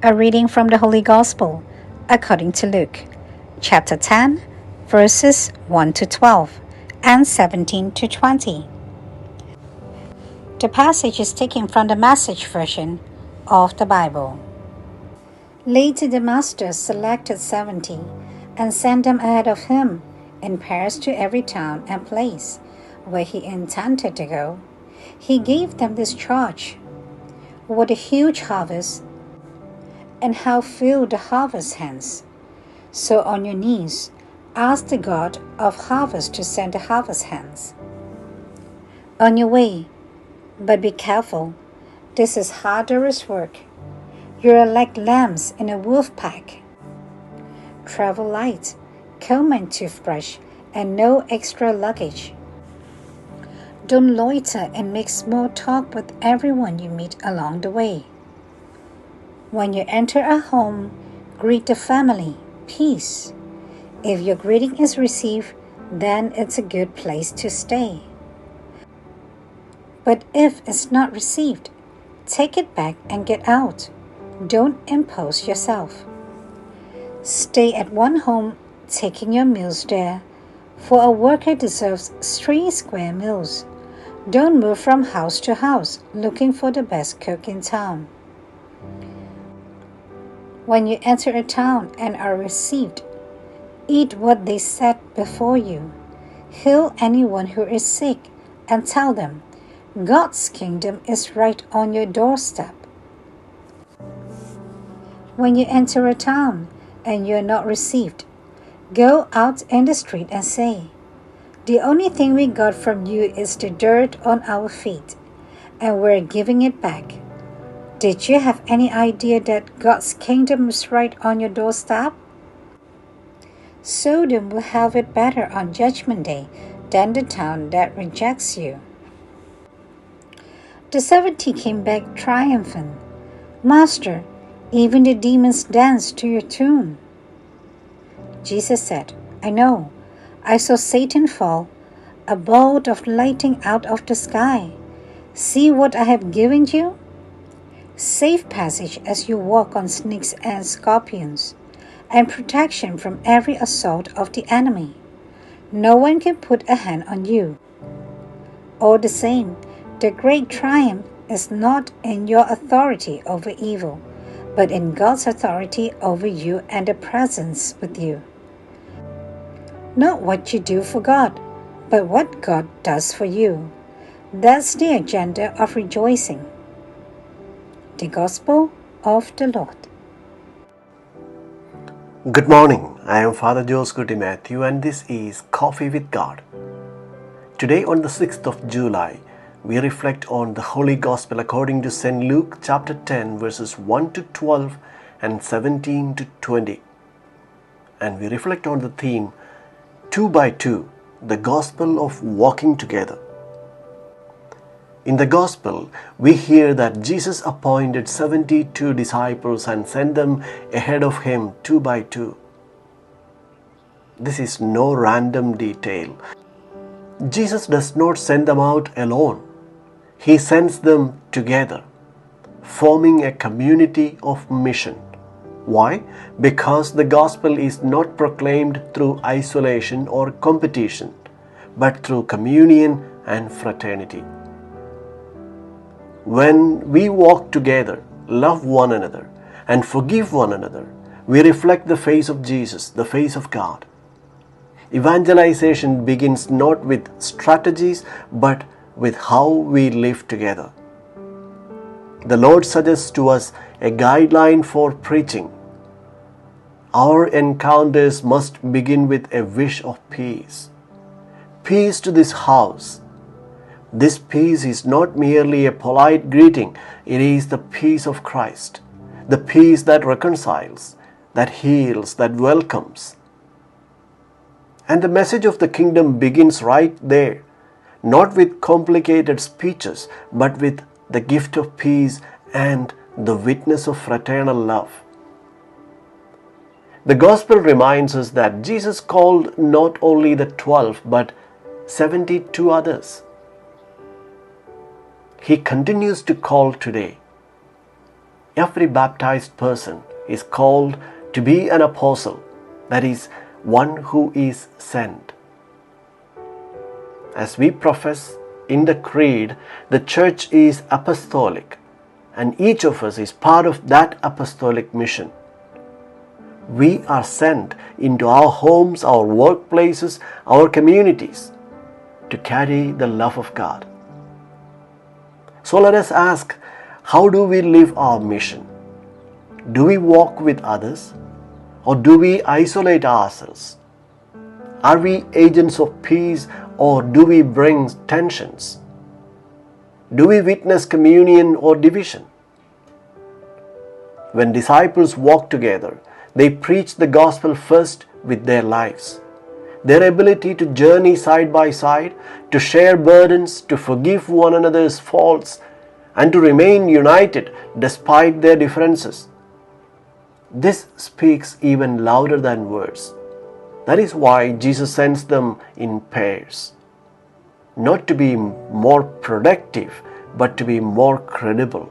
A reading from the Holy Gospel according to Luke, chapter 10, verses 1 to 12 and 17 to 20. The passage is taken from the Message version of the Bible. Later the Master selected 70 and sent them ahead of him in pairs to every town and place where he intended to go. He gave them this charge: "What a huge harvest, and how few the harvest hands. So on your knees, ask the God of harvest to send the harvest hands. On your way, but be careful. This is harder's work. You are like lambs in a wolf pack. Travel light, comb and toothbrush, and no extra luggage. Don't loiter and make small talk with everyone you meet along the way. When you enter a home, greet the family, peace. If your greeting is received, then it's a good place to stay. But if it's not received, take it back and get out. Don't impose yourself. Stay at one home, taking your meals there, for a worker deserves 3 square meals. Don't move from house to house, looking for the best cook in town. When you enter a town and are received, eat what they set before you. Heal anyone who is sick and tell them, God's kingdom is right on your doorstep. When you enter a town and you are not received, go out in the street and say, the only thing we got from you is the dirt on our feet, and we're giving it back. Did you have any idea that God's kingdom is right on your doorstep? Sodom will have it better on Judgment Day than the town that rejects you. The 70 came back triumphant. Master, even the demons dance to your tune. Jesus said, I know. I saw Satan fall, a bolt of lightning out of the sky. See what I have given you? Safe passage as you walk on snakes and scorpions, and protection from every assault of the enemy. No one can put a hand on you. All the same, the great triumph is not in your authority over evil, but in God's authority over you and the presence with you. Not what you do for God, but what God does for you. That's the agenda of rejoicing. The Gospel of the Lord. Good morning. I am Father Joseph Matthew, and this is Coffee with God. Today, on the 6th of July, we reflect on the Holy Gospel according to St. Luke chapter 10, verses 1 to 12 and 17 to 20. And we reflect on the theme, 2 by 2, the Gospel of walking together. In the Gospel, we hear that Jesus appointed 72 disciples and sent them ahead of him 2 by 2. This is no random detail. Jesus does not send them out alone. He sends them together, forming a community of mission. Why? Because the Gospel is not proclaimed through isolation or competition, but through communion and fraternity. When we walk together, love one another, and forgive one another, we reflect the face of Jesus, the face of God. Evangelization begins not with strategies, but with how we live together. The Lord suggests to us a guideline for preaching. Our encounters must begin with a wish of peace. Peace to this house. This peace is not merely a polite greeting, it is the peace of Christ, the peace that reconciles, that heals, that welcomes. And the message of the kingdom begins right there, not with complicated speeches, but with the gift of peace and the witness of fraternal love. The Gospel reminds us that Jesus called not only the 12, but 72 others. He continues to call today. Every baptized person is called to be an apostle, that is, one who is sent. As we profess in the Creed, the Church is apostolic, and each of us is part of that apostolic mission. We are sent into our homes, our workplaces, our communities to carry the love of God. So let us ask, how do we live our mission? Do we walk with others, or do we isolate ourselves? Are we agents of peace, or do we bring tensions? Do we witness communion or division? When disciples walk together, they preach the gospel first with their lives. Their ability to journey side by side, to share burdens, to forgive one another's faults, and to remain united despite their differences. This speaks even louder than words. That is why Jesus sends them in pairs. Not to be more productive, but to be more credible.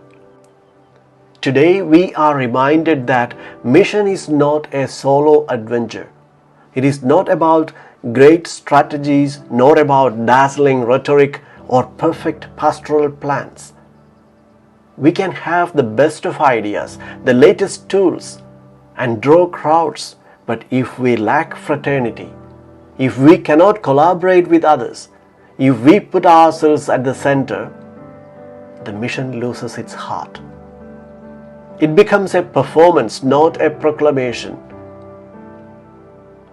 Today we are reminded that mission is not a solo adventure. It is not about great strategies, nor about dazzling rhetoric or perfect pastoral plans. We can have the best of ideas, the latest tools, and draw crowds, but if we lack fraternity, if we cannot collaborate with others, if we put ourselves at the center, the mission loses its heart. It becomes a performance, not a proclamation.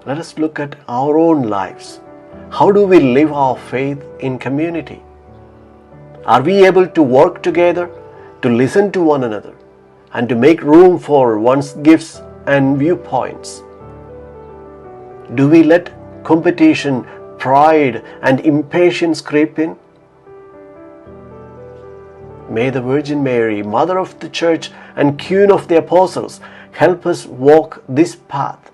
Let us look at our own lives. How do we live our faith in community? Are we able to work together, to listen to one another, and to make room for one's gifts and viewpoints? Do we let competition, pride, and impatience creep in? May the Virgin Mary, Mother of the Church and Queen of the Apostles, help us walk this path,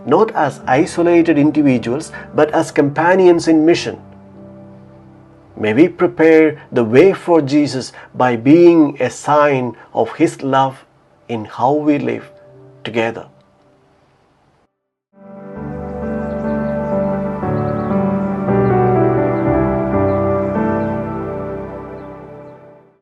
not as isolated individuals, but as companions in mission. May we prepare the way for Jesus by being a sign of His love in how we live together.